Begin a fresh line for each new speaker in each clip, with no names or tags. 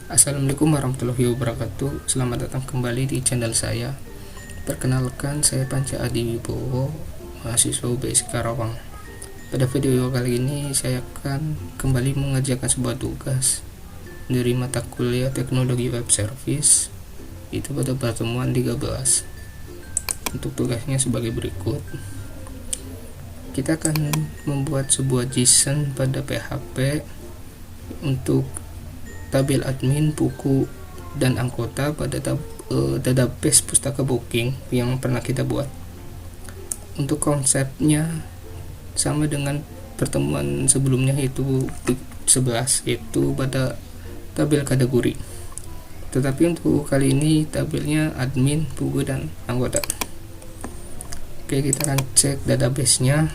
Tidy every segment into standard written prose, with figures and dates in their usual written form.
Assalamualaikum warahmatullahi wabarakatuh. Selamat datang kembali di channel saya. Perkenalkan, saya Panca Adi Wibowo, mahasiswa UBS Karawang. Pada video kali ini saya akan kembali mengerjakan sebuah tugas dari mata kuliah Teknologi Web Service, itu pada pertemuan 13. Untuk tugasnya sebagai berikut. Kita akan membuat sebuah JSON pada PHP untuk tabel admin, buku, dan anggota pada database pustaka booking yang pernah kita buat. Untuk konsepnya sama dengan pertemuan sebelumnya, yaitu 11, yaitu pada tabel kategori. Tetapi untuk kali ini tabelnya admin, buku, dan anggota. Oke, kita akan cek database-nya.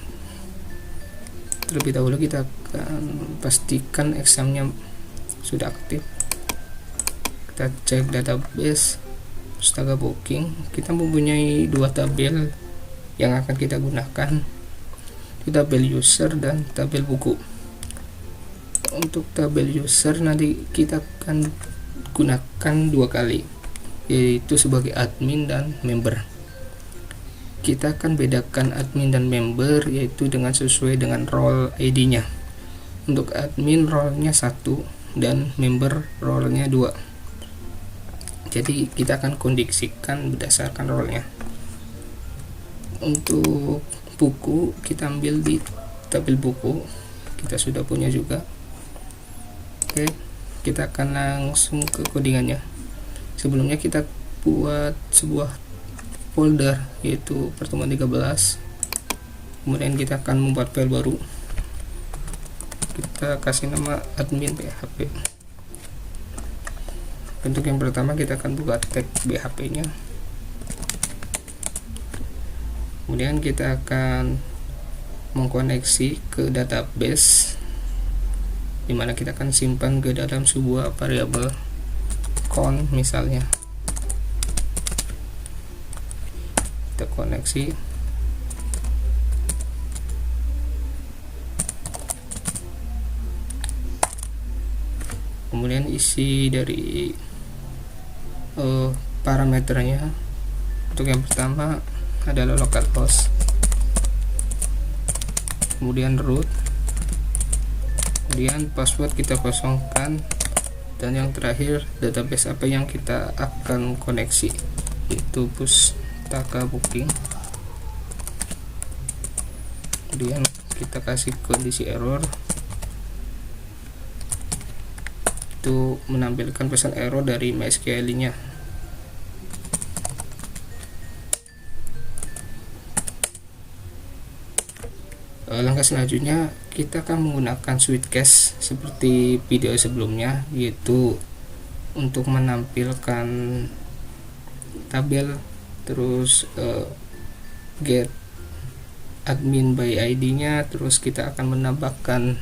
Terlebih dahulu kita akan pastikan examnya sudah aktif. Kita cek database pustaka booking. Kita mempunyai dua tabel yang akan kita gunakan, itu tabel user dan tabel buku. Untuk tabel user nanti kita akan gunakan dua kali, yaitu sebagai admin dan member. Kita akan bedakan admin dan member yaitu dengan sesuai dengan role ID-nya. Untuk admin role-nya 1 dan member role-nya 2. Jadi kita akan kondisikan berdasarkan role-nya. Untuk buku kita ambil di tabel buku, kita sudah punya juga. Oke, kita akan langsung ke codingannya. Sebelumnya kita buat sebuah folder yaitu pertemuan 13. Kemudian kita akan membuat file baru. Kita kasih nama admin PHP. Untuk yang pertama kita akan buka tag PHP nya. Kemudian kita akan mengkoneksi ke database, dimana kita akan simpan ke dalam sebuah variabel count misalnya. Kita koneksi. Kemudian isi dari parameternya. Untuk yang pertama adalah localhost, kemudian root, kemudian password kita kosongkan, dan yang terakhir database apa yang kita akan koneksi, itu pustaka booking. Kemudian kita kasih kondisi error, itu menampilkan pesan error dari MySQL-nya. Langkah selanjutnya kita akan menggunakan switch case seperti video sebelumnya, yaitu untuk menampilkan tabel, terus get admin by ID-nya, terus kita akan menambahkan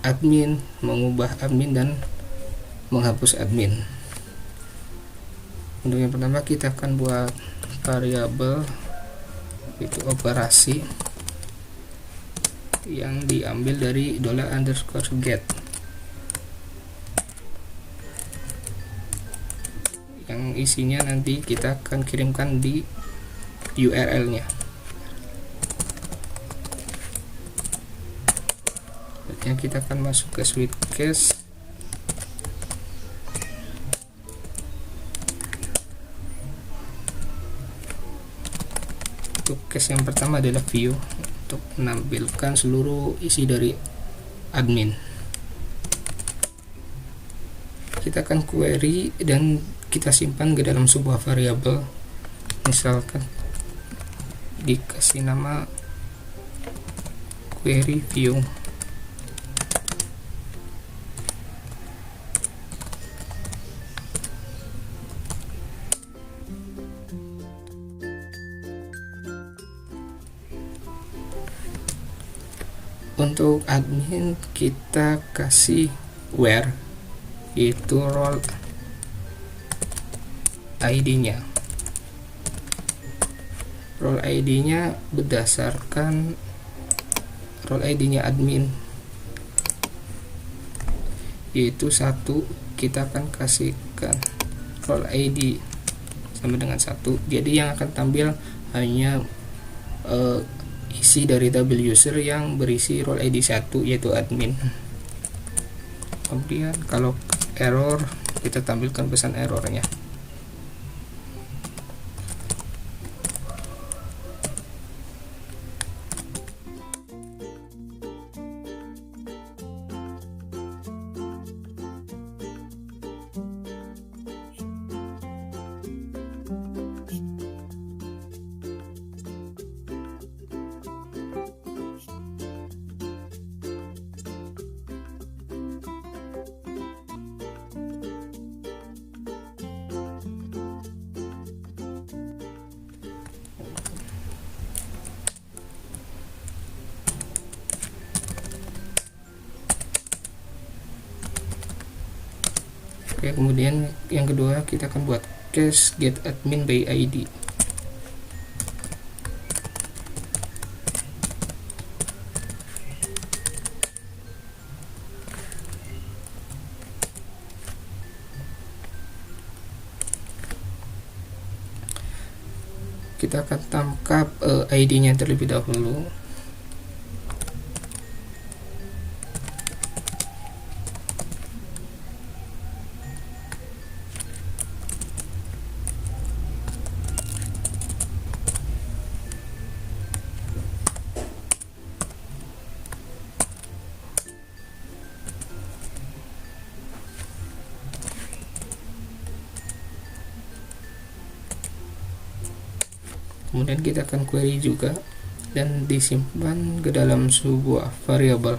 admin, mengubah admin, dan menghapus admin. Untuk yang pertama kita akan buat variabel itu operasi yang diambil dari $_get, yang isinya nanti kita akan kirimkan di URL-nya. Yang kita akan masuk ke switch case. Untuk case yang pertama adalah view, untuk menampilkan seluruh isi dari admin. Kita akan query dan kita simpan ke dalam sebuah variabel, misalkan dikasih nama query view. Untuk admin kita kasih where, yaitu role ID-nya. Role ID-nya berdasarkan role ID-nya admin. yaitu 1, kita akan kasihkan role ID sama dengan 1. Jadi yang akan tampil hanya isi dari tabel user yang berisi role ID 1, yaitu admin. Kemudian kalau error, kita tampilkan pesan errornya. Oke, kemudian yang kedua kita akan buat case get admin by ID. Kita akan tangkap ID-nya terlebih dahulu. Kemudian kita akan query juga dan disimpan ke dalam sebuah variabel.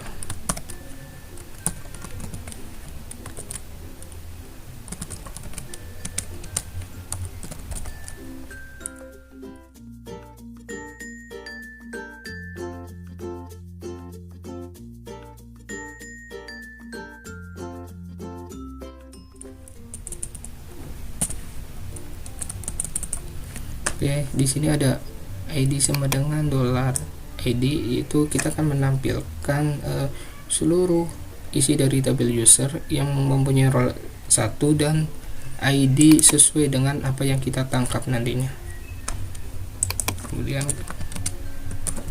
Oke, di sini ada ID sama dengan $ID, itu kita akan menampilkan seluruh isi dari tabel user yang mempunyai role 1 dan ID sesuai dengan apa yang kita tangkap nantinya. Kemudian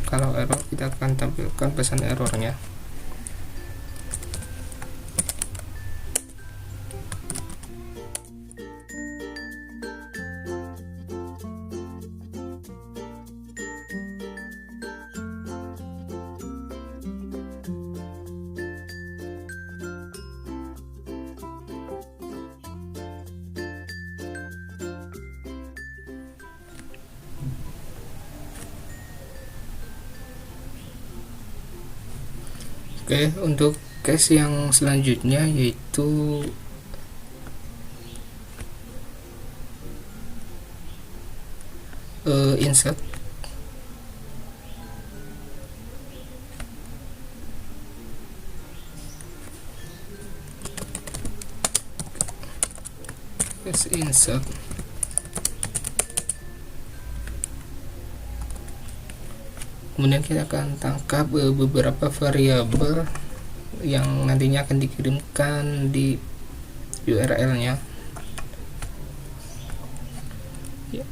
kalau error, kita akan tampilkan pesan errornya. Oke, untuk case yang selanjutnya yaitu insert. Case insert. Kemudian kita akan tangkap beberapa variabel yang nantinya akan dikirimkan di URL-nya. Ya.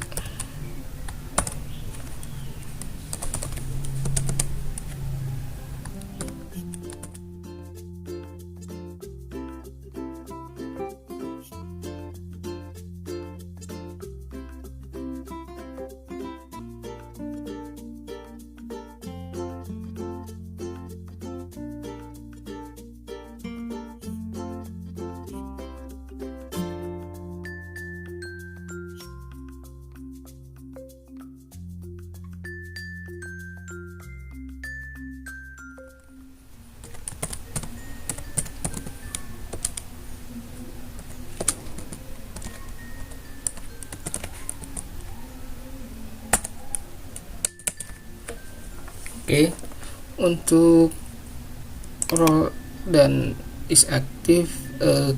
Oke, untuk role dan is aktif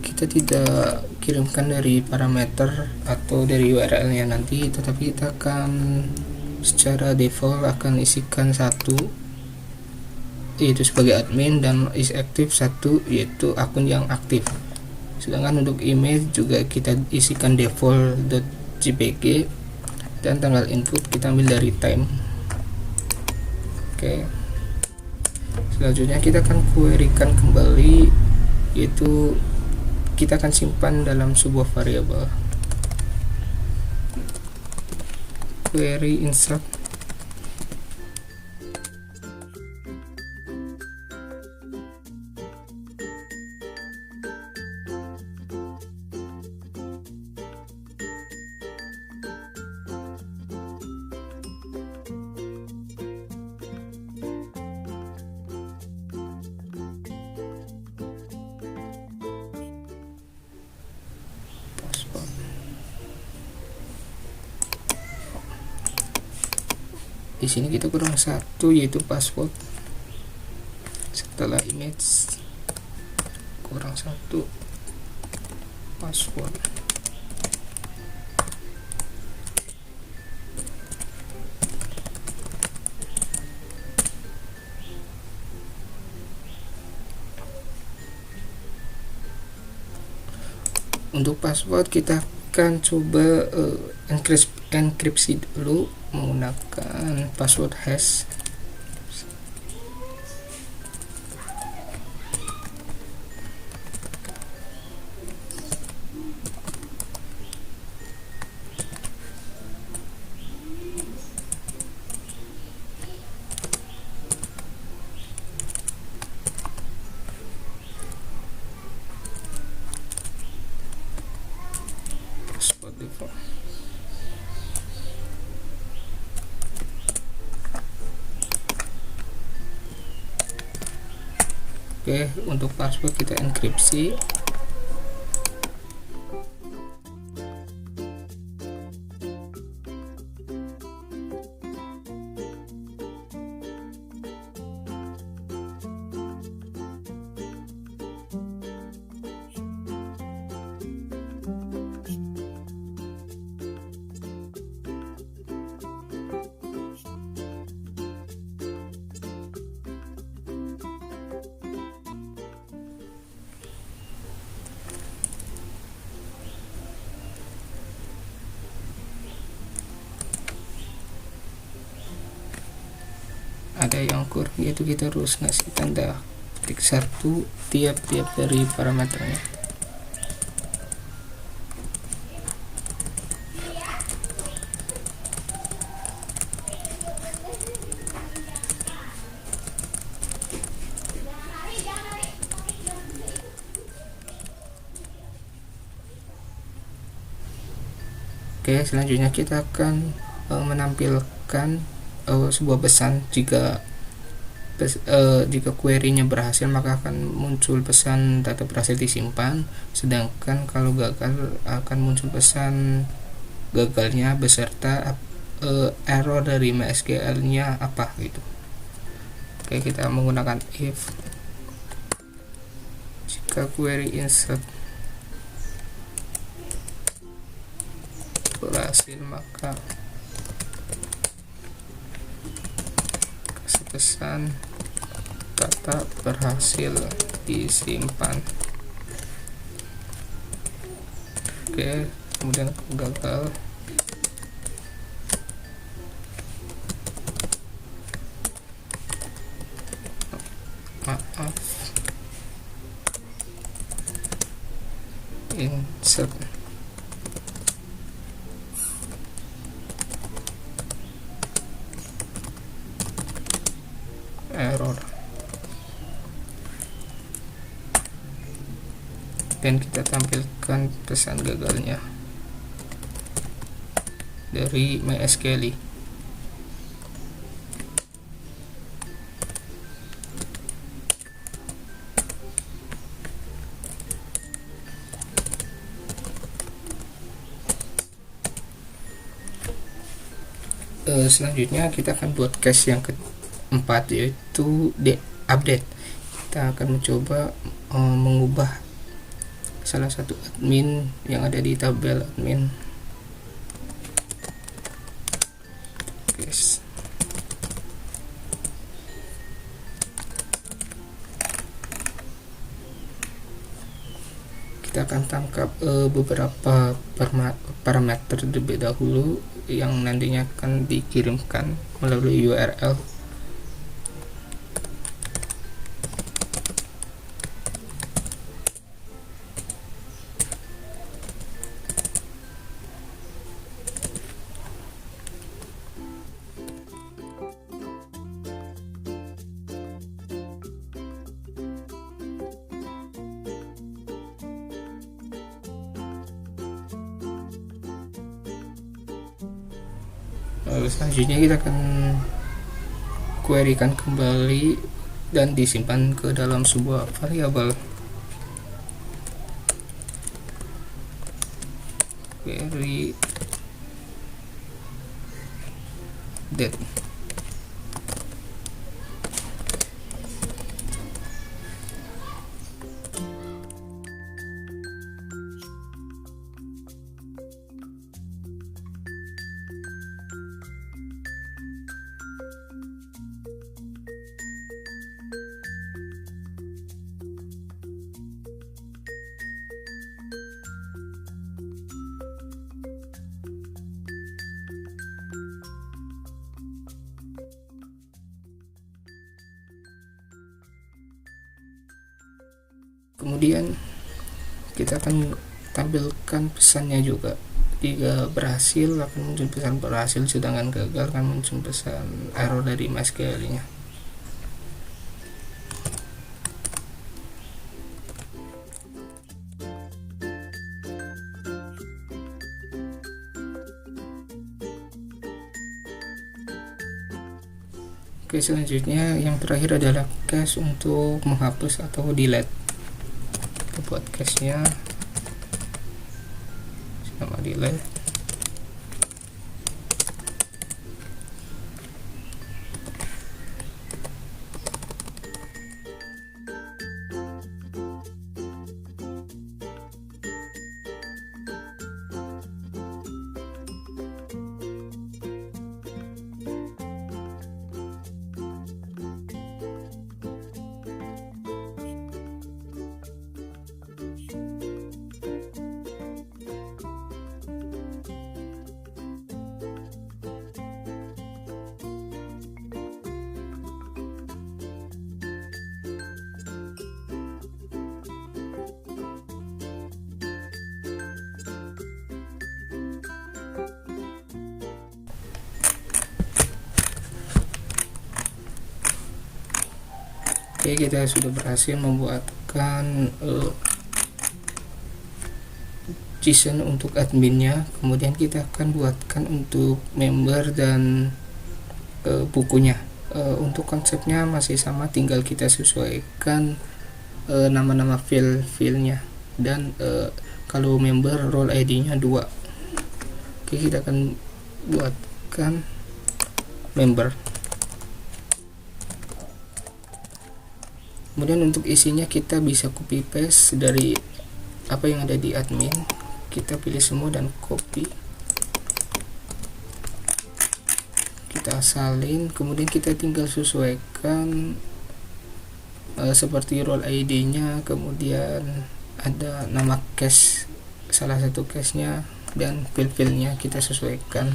kita tidak kirimkan dari parameter atau dari URL-nya nanti, tetapi kita akan secara default akan isikan satu yaitu sebagai admin, dan is aktif 1 yaitu akun yang aktif. Sedangkan untuk image juga kita isikan default.jpg, dan tanggal input kita ambil dari time. Oke, selanjutnya kita akan querykan kembali, yaitu kita akan simpan dalam sebuah variabel. Query insert password. Di sini kita kurang 1 yaitu password. Setelah image kurang 1 password. Untuk password kita akan coba enkripsi dulu menggunakan password hash. Password default. Oke, untuk password kita enkripsi. Ada yang kurang, yaitu kita harus ngasih tanda petik 1 tiap-tiap dari parameternya. Oke, selanjutnya kita akan menampilkan sebuah pesan. Jika query-nya berhasil, maka akan muncul pesan data berhasil disimpan, sedangkan kalau gagal akan muncul pesan gagalnya beserta error dari MySQL-nya apa gitu. Oke, kita menggunakan if. Jika query insert berhasil, maka kasih pesan data berhasil disimpan. Oke, kemudian gagal. Maaf, insert error, dan kita tampilkan pesan gagalnya dari MySQL. Selanjutnya kita akan buat case yang keempat, yaitu update. Kita akan mencoba mengubah salah satu admin yang ada di tabel admin. Guys, kita akan tangkap beberapa parameter terlebih dahulu yang nantinya akan dikirimkan melalui URL. Lalu selanjutnya kita akan querykan kembali dan disimpan ke dalam sebuah variabel. Query date. Kemudian kita akan tampilkan pesannya juga. Jika berhasil akan muncul pesan berhasil, sedangkan gagal akan muncul pesan error dari MySQL-nya. Oke, selanjutnya yang terakhir adalah cache untuk menghapus atau delete. Kita buat cache-nya sama delete. Oke, kita sudah berhasil membuatkan JSON untuk adminnya. Kemudian kita akan buatkan untuk member dan bukunya. Untuk konsepnya masih sama, tinggal kita sesuaikan nama-nama file-filenya. Dan kalau member role ID-nya 2. Oke, kita akan buatkan member. Kemudian untuk isinya kita bisa copy paste dari apa yang ada di admin. Kita pilih semua dan copy, kita salin, kemudian kita tinggal sesuaikan seperti role ID nya, kemudian ada nama cache, salah satu cache nya, dan file nya kita sesuaikan.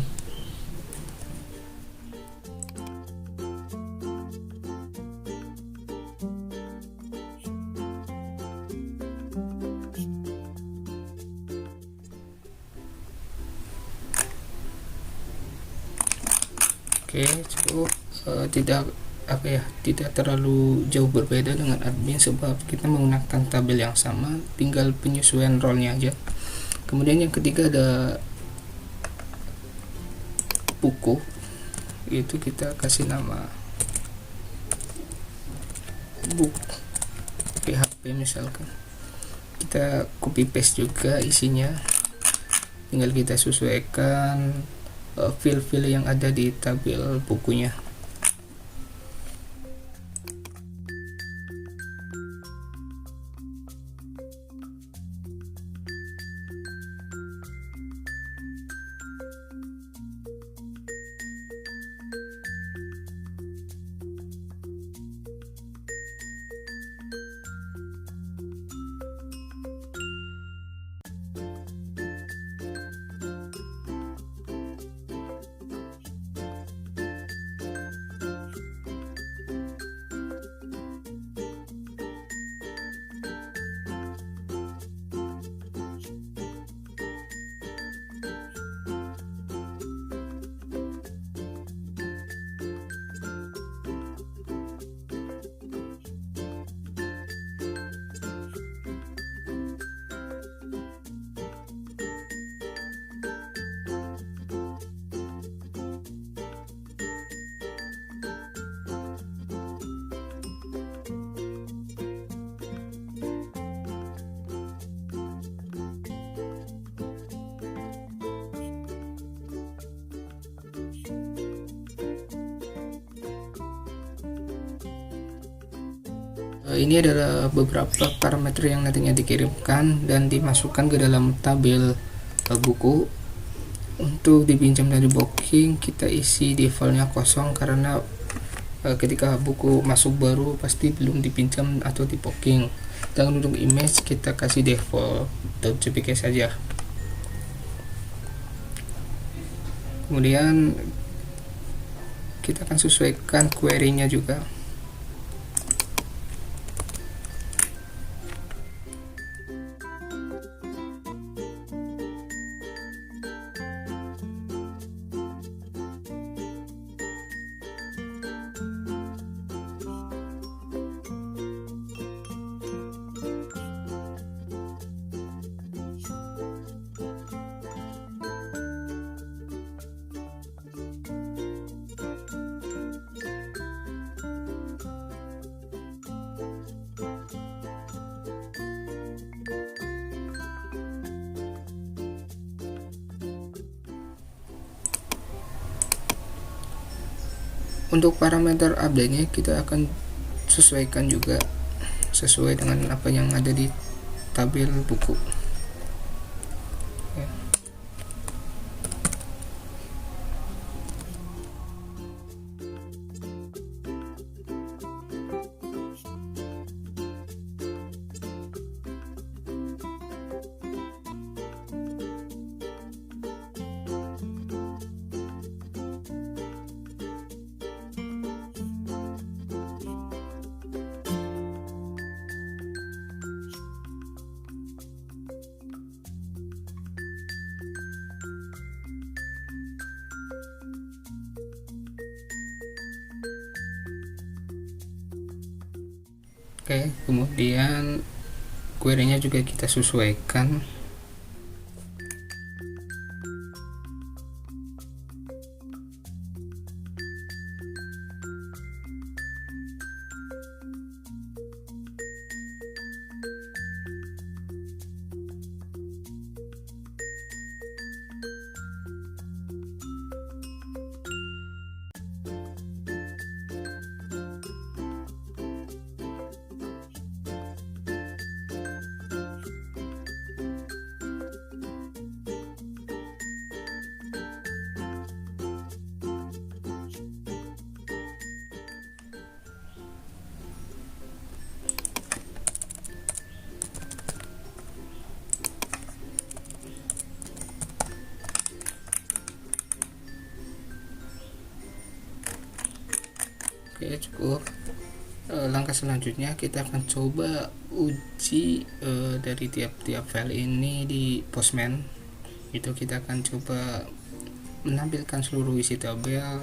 Oke, cukup. Tidak terlalu jauh berbeda dengan admin, sebab kita menggunakan tabel yang sama, tinggal penyesuaian role-nya aja. Kemudian yang ketiga ada buku, itu kita kasih nama book PHP misalkan. Kita copy paste juga isinya, tinggal kita sesuaikan file-file yang ada di tabel bukunya. Ini adalah beberapa parameter yang nantinya dikirimkan dan dimasukkan ke dalam tabel buku. Untuk dipinjam dari booking, kita isi defaultnya kosong karena ketika buku masuk baru pasti belum dipinjam atau di booking. Dan untuk image kita kasih default .jpg saja. Kemudian kita akan sesuaikan query-nya juga. Untuk parameter update-nya kita akan sesuaikan juga sesuai dengan apa yang ada di tabel buku. Oke, kemudian query-nya juga kita sesuaikan. Oke, cukup. Langkah selanjutnya kita akan coba uji dari tiap-tiap file ini di Postman. Itu kita akan coba menampilkan seluruh isi tabel,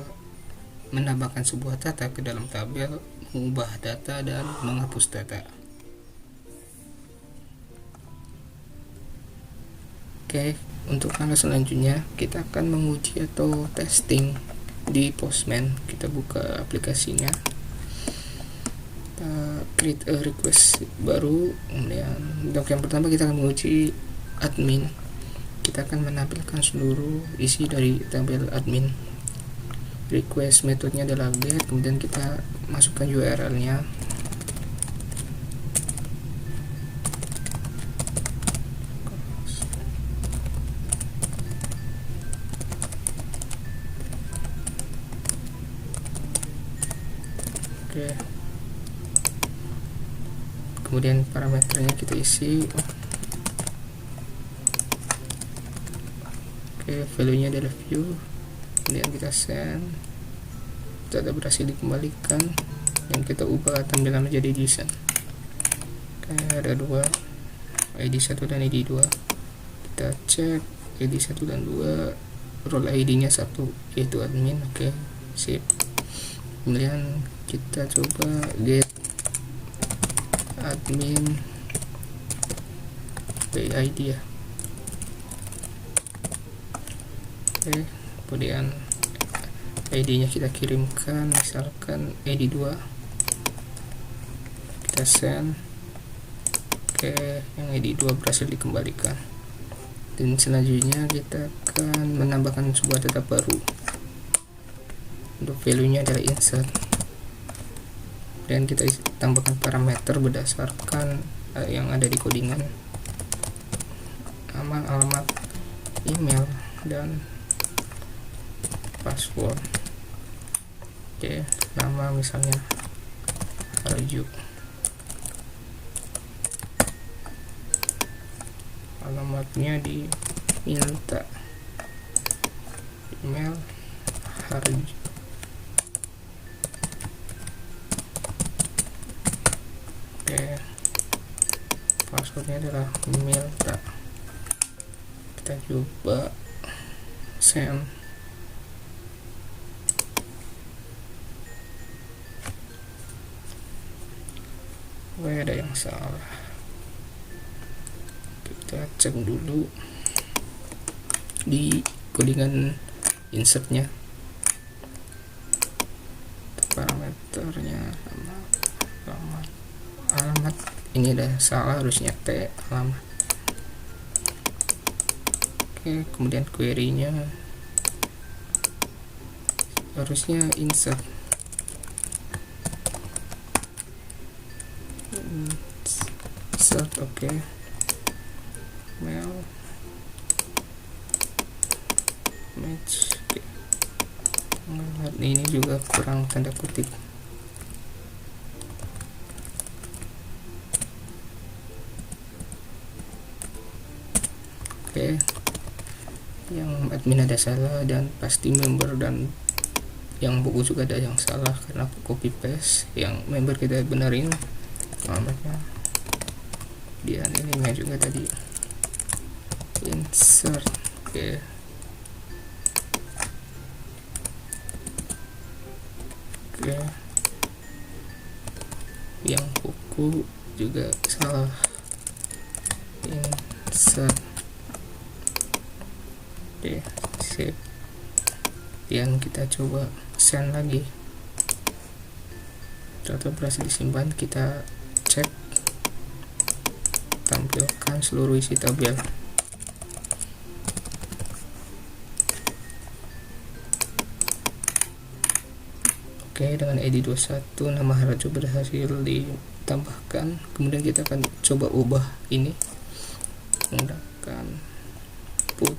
menambahkan sebuah data ke dalam tabel, mengubah data, dan menghapus data. Oke, untuk langkah selanjutnya kita akan menguji atau testing di Postman. Kita buka aplikasinya, kita create a request baru. Kemudian untuk yang pertama kita akan menguji admin. Kita akan menampilkan seluruh isi dari tabel admin. Request metodenya adalah get, kemudian kita masukkan URL-nya. Oke. Kemudian parameternya kita isi. Oke, value-nya adalah view. Kemudian kita send. Data berhasil dikembalikan dan kita ubah tampilan menjadi JSON. Oke, ada dua, ID 1 dan ID 2. Kita cek ID 1 dan 2, role ID-nya 1 yaitu admin. Oke, sip. Kemudian kita coba get admin by ID ya. Oke, kemudian ID-nya kita kirimkan, misalkan ID 2. Kita send. Oke, yang ID 2 berhasil dikembalikan. Dan selanjutnya kita akan menambahkan sebuah data baru. Untuk value-nya adalah insert. dan kita tambahkan parameter berdasarkan yang ada di codingan, nama, alamat, email, dan password. Oke, nama misalnya Arju, alamatnya diminta, email Arju. Oke, passwordnya adalah minta. Kita coba send. Ada yang salah, kita cek dulu di codingan insertnya, parameternya alamat ini udah salah, harusnya T alamat. Oke, kemudian query-nya harusnya insert. Oke, mail match. Oke. Ini juga kurang tanda kutip. Oke, yang admin ada salah dan pasti member, dan yang buku juga ada yang salah karena copy paste. Yang member kita benerin alamatnya, dan ininya juga tadi insert. Oke, yang buku juga salah, insert. Oke, save, dan kita coba send lagi. Data berhasil disimpan, kita cek, tampilkan seluruh isi tabel. Oke, dengan ID 21 nama Harjo berhasil ditambahkan. Kemudian kita akan coba ubah ini menggunakan put.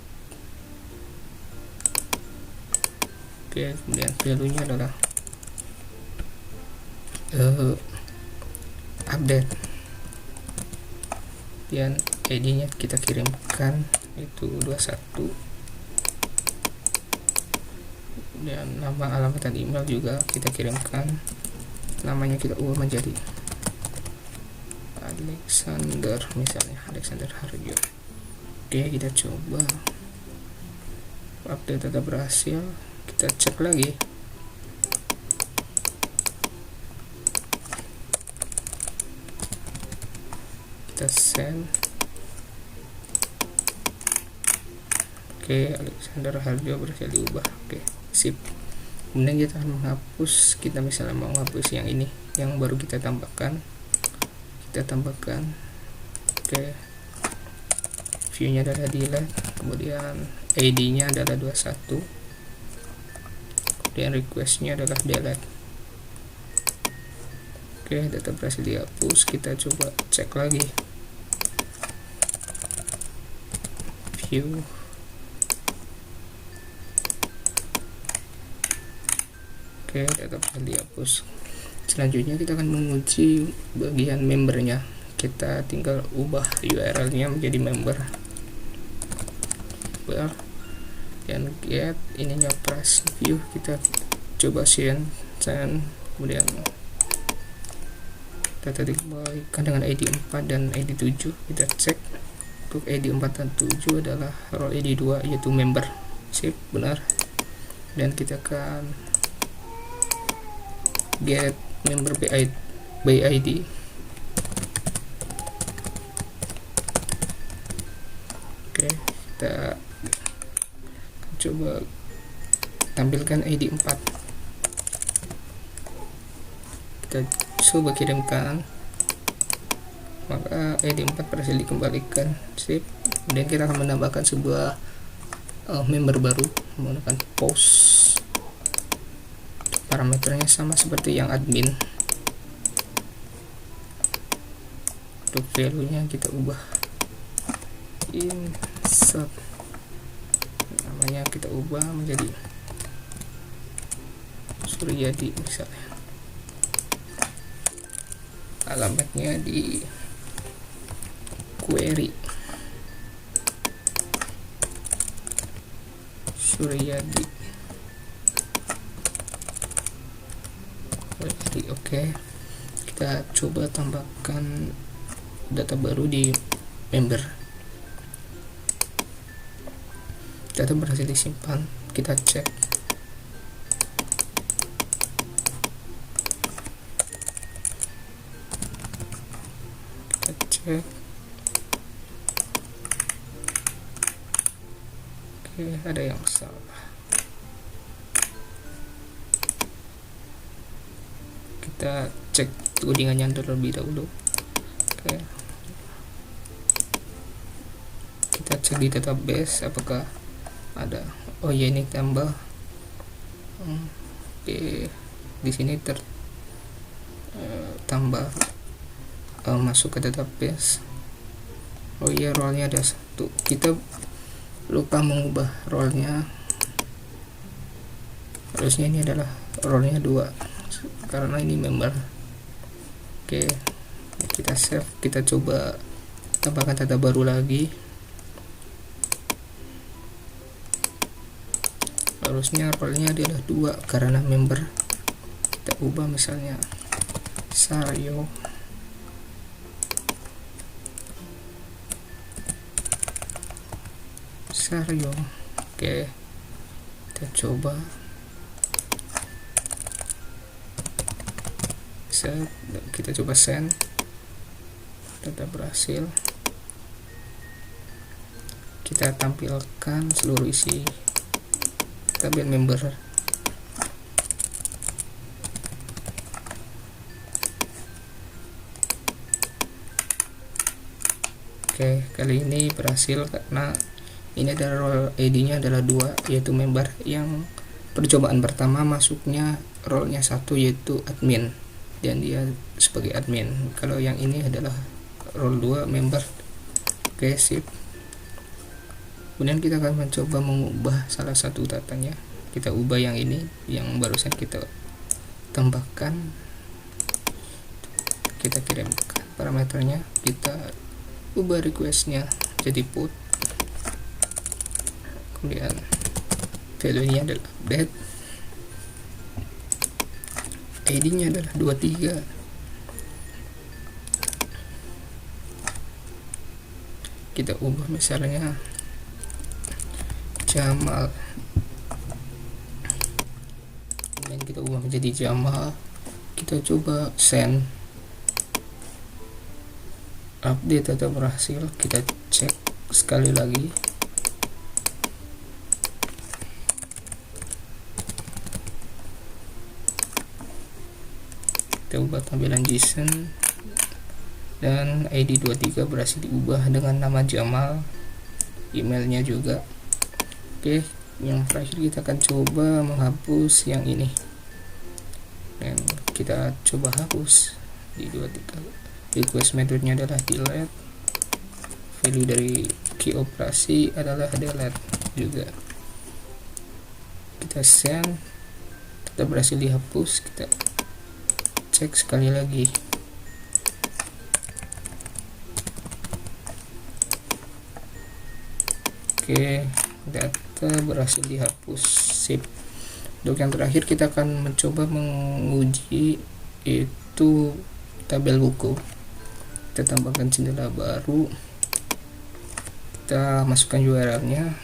Oke, kemudian value nya adalah update, dan ID nya kita kirimkan itu 21, dan nama, alamat, dan email juga kita kirimkan. Namanya kita ubah menjadi Alexander, misalnya Alexander Harjo. Oke, kita coba update data berhasil. Kita cek lagi. Kita send. Oke, Alexander Harjo berhasil diubah. Oke, sip. Kemudian kita akan menghapus. Kita misalnya mau menghapus yang ini, yang baru kita tambahkan. Kita tambahkan. Oke, view nya adalah delete, kemudian ID nya adalah 21, kemudian request nya adalah delete. Oke, data berhasil dihapus. Kita coba cek lagi. View. Oke, data berhasil dihapus. Selanjutnya kita akan menguji bagian membernya. Kita tinggal ubah URL nya menjadi member, dan get ininya press view. Kita coba send, kemudian data dikembalikan dengan ID 4 dan ID 7. Kita cek untuk ID 4 dan 7 adalah role ID 2 yaitu member. Sip, benar. Dan kita akan get member by ID. Oke, kita coba tampilkan ID 4. Kita coba kirimkan, maka ID 4 berhasil dikembalikan. Sip. Kemudian kita akan menambahkan sebuah member baru menggunakan post. Parameternya sama seperti yang admin. untuk value nya kita ubah, insert namanya kita ubah menjadi Suryadi misalnya, alamatnya di query Suryadi query. Oke, kita coba tambahkan data baru di member. Data berhasil disimpan, kita cek. Oke, ada yang salah. Kita cek codingannya terlebih dahulu. Oke, kita cek di database apakah ada. Oh ya, ini tambah. Oke, di sini tambah masuk ke database. Oh iya, role-nya ada satu, kita lupa mengubah role-nya. Harusnya ini adalah role-nya 2 karena ini member. Oke, kita save, kita coba tambahkan data baru lagi. Harusnya role-nya adalah 2 karena member. Kita ubah misalnya Saryo. Oke, kita coba set, kita coba send, data berhasil. Kita tampilkan seluruh isi tabel member. Oke, kali ini berhasil karena ini adalah role ID-nya adalah 2, yaitu member. Yang percobaan pertama masuknya role-nya 1, yaitu admin, dan dia sebagai admin. Kalau yang ini adalah role 2, member. Oke, sip. Kemudian kita akan mencoba mengubah salah satu datanya. Kita ubah yang ini, yang barusan kita tambahkan. Kita kirimkan parameternya, kita ubah request-nya jadi put. Kemudian value nya adalah update, ID nya adalah 23. Kita ubah misalnya Jamal, kemudian kita ubah menjadi Jamal. Kita coba send, update data berhasil. Kita cek sekali lagi. Kita ubah tampilan JSON dan ID 23 berhasil diubah dengan nama Jamal, emailnya juga. Oke, yang terakhir kita akan coba menghapus yang ini, dan kita coba hapus di 23. Request methodnya adalah delete, value dari key operasi adalah delete juga. Kita send, kita berhasil dihapus. Kita cek sekali lagi. Oke, data berhasil dihapus. Sip. Untuk yang terakhir kita akan mencoba menguji itu tabel buku. Kita tambahkan jendela baru, kita masukkan URL-nya.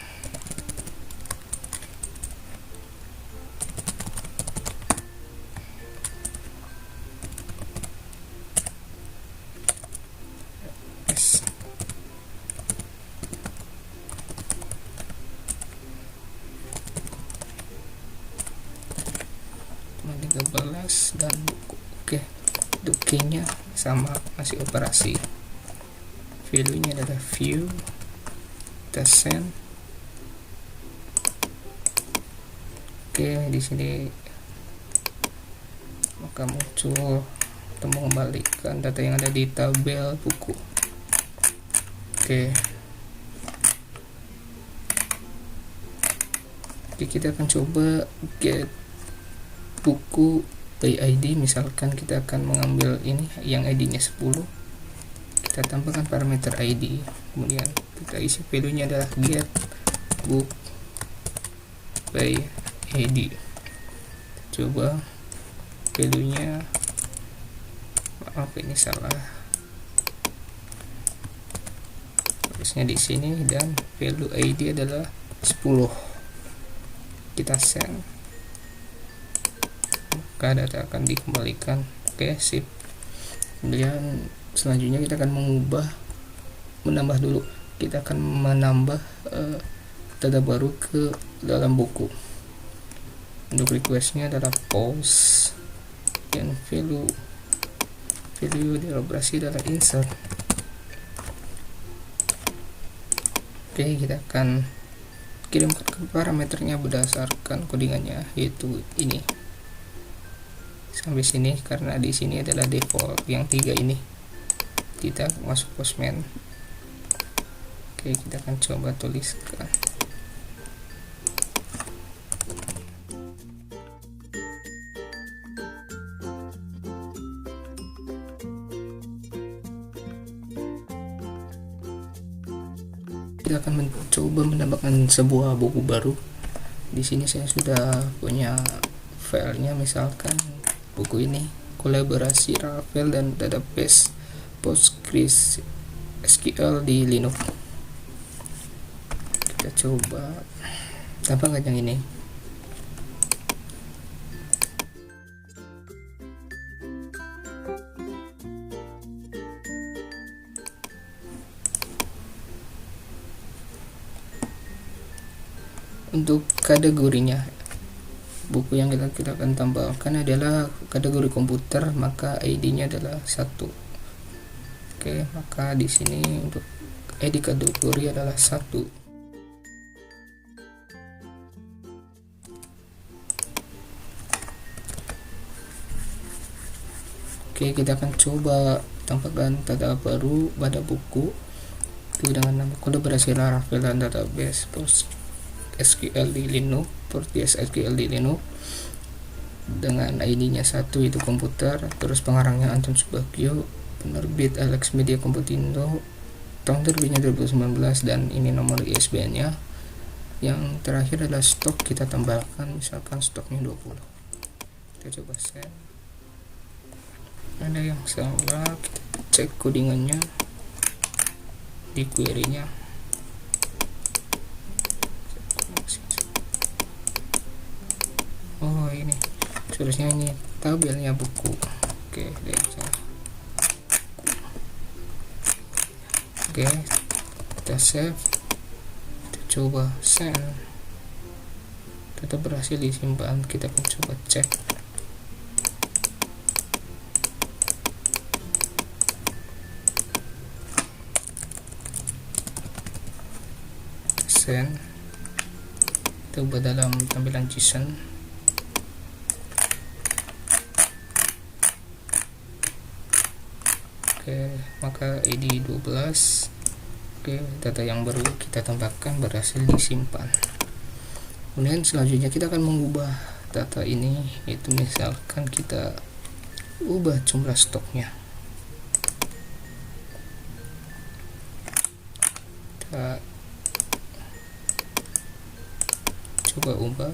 Dan buku. Oke, key-nya sama, masih operasi. Value nya adalah view, kita send. Oke, di sini maka muncul kita mengembalikan data yang ada di tabel buku. Oke, kita akan coba get buku by ID. Misalkan kita akan mengambil ini yang ID-nya 10, kita tambahkan parameter ID, kemudian kita isi value-nya adalah get book by ID. Coba value-nya, maaf ini salah, harusnya di sini, dan value ID adalah 10. Kita send, maka data akan dikembalikan. Oke, sip. Kemudian selanjutnya kita akan menambah dulu, kita akan menambah data baru ke dalam buku. Untuk requestnya adalah post, dan value dielaborasi adalah insert. Oke, kita akan kirimkan ke parameternya berdasarkan codingannya, yaitu ini. Sampai sini, karena di sini adalah default yang 3 ini. Kita masuk Postman. Oke, kita akan coba tuliskan. Kita akan mencoba menambahkan sebuah buku baru. Di sini saya sudah punya filenya, misalkan buku ini kolaborasi Ravel dan database Postgres SQL di Linux. Kita coba tambahkan yang ini. Untuk kategorinya, buku yang kita akan tambahkan adalah kategori komputer, maka ID-nya adalah 1. Oke, maka di sini untuk ID kategori adalah 1. Oke, kita akan coba tambahkan data baru pada buku itu dengan nama kolaborasi Ravel dan database SQL di Linux, Postgres SQL di Linux, dengan ID-nya 1 itu komputer, terus pengarangnya Anton Subagio, penerbit Alex Media Komputindo, tahun terbitnya 2019, dan ini nomor ISBN-nya. Yang terakhir adalah stok, kita tambahkan misalkan stoknya 20. Kita coba send. Ada yang salah, kita cek codingannya di query-nya. Oh, ini seharusnya ini tabelnya buku. Oke, oke, kita save, kita coba send. Data berhasil disimpan. Kita akan coba cek. Send, kita ubah dalam tampilan JSON. Oke, maka ID 12. Oke, data yang baru kita tambahkan berhasil disimpan. Kemudian selanjutnya kita akan mengubah data ini, yaitu misalkan kita ubah jumlah stoknya. Kita coba ubah.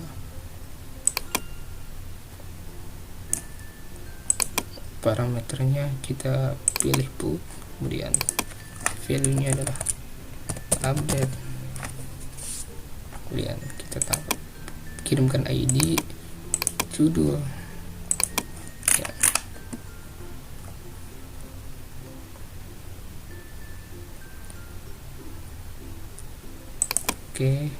Parameternya kita pilih book, kemudian value-nya adalah update, kemudian kita kirimkan ID, judul, ya. Oke,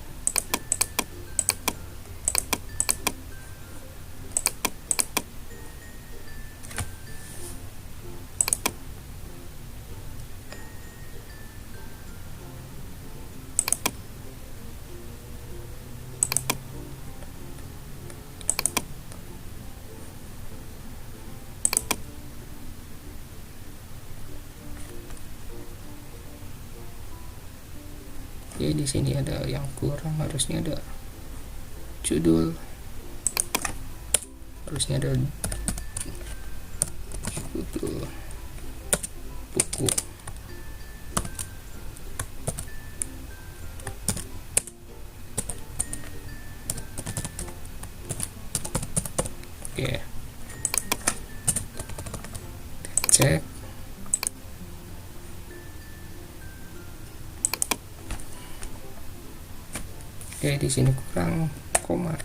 Oke, di sini ada yang kurang, harusnya ada judul, harusnya ada judul buku. Oke, cek. Oke, di sini kurang koma,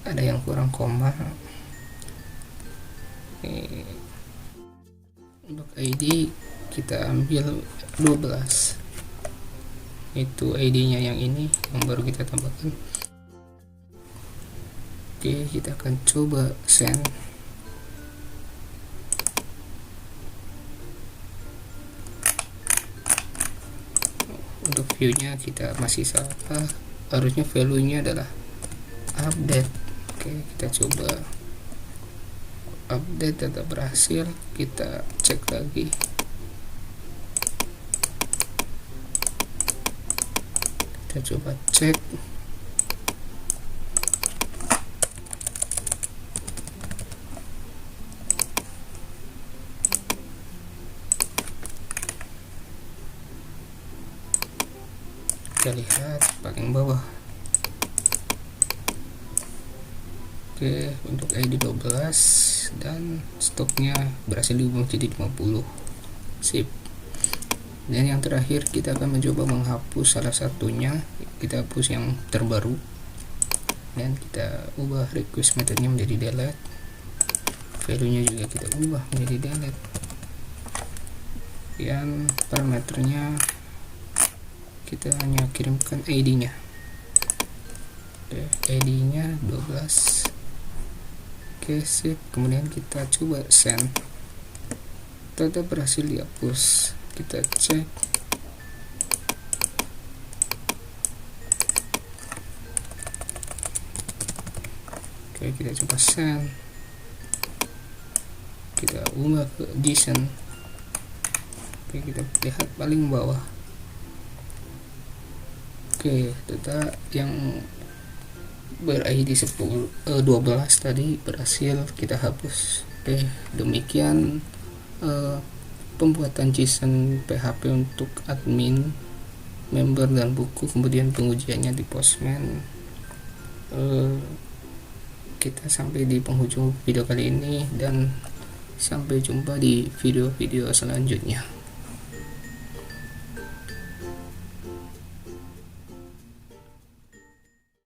ada yang kurang koma. Untuk ID kita ambil 12, itu ID nya yang ini yang baru kita tambahkan. Oke, kita akan coba send. Untuk view nya kita masih salah, harusnya value nya adalah update. Oke, kita coba update, data berhasil, kita cek lagi. Kita coba cek. Kita lihat paling bawah. Oke, untuk ID 12 dan stoknya berhasil diubah jadi 50. Sip. Dan yang terakhir kita akan mencoba menghapus salah satunya. Kita hapus yang terbaru dan kita ubah request methodnya menjadi delete. Value nya juga kita ubah menjadi delete. Dan parameternya kita hanya kirimkan ID nya. Oke, ID nya 12. Oke, sip. Kemudian kita coba send. Tetap berhasil dihapus. Kita cek. Oke, kita coba send. Kita ubah ke JSON. Oke, kita lihat paling bawah. Oke, data yang ber-ID 12 tadi berhasil kita hapus. Oke, demikian pembuatan JSON PHP untuk admin, member, dan buku, kemudian pengujiannya di Postman. Kita sampai di penghujung video kali ini dan sampai jumpa di video-video selanjutnya.